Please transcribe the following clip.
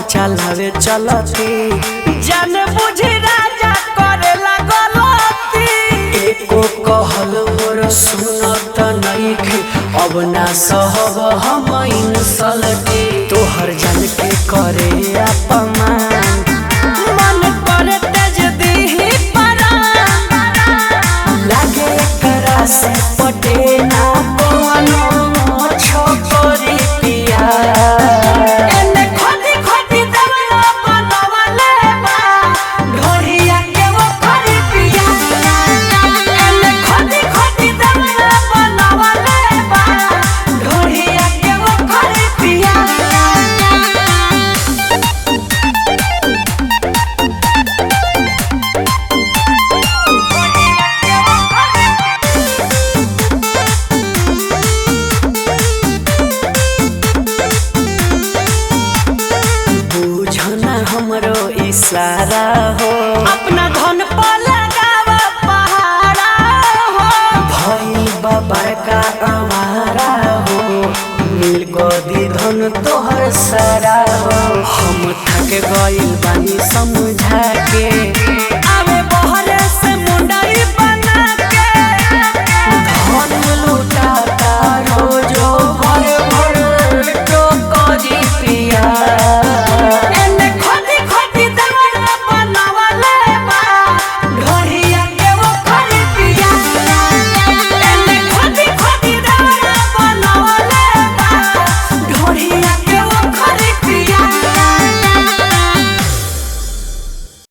चलावे चलती जाने बुझी राजा करेला गलती एको कहल मोर सुनत नइखे अब ना सहब हम इंसल्टी तोहर जान के करे अपमान मन करे तेज दीही परान लागे एकरा से पटे ना कोनो छोकरी पिया एने खोदी खोदी दवला बनवले बा ढोरिया के वो करी पिया एने खोदी खोदी दवला बनवले बा ढोरिया के वो करी पिया हमरो इशारा हो अपना धन पर लगावा पहाड़ा हो भई बाबा का हमारा हो मिल गदी धन तोहर सारा हो हम थक गइल बानी समझा के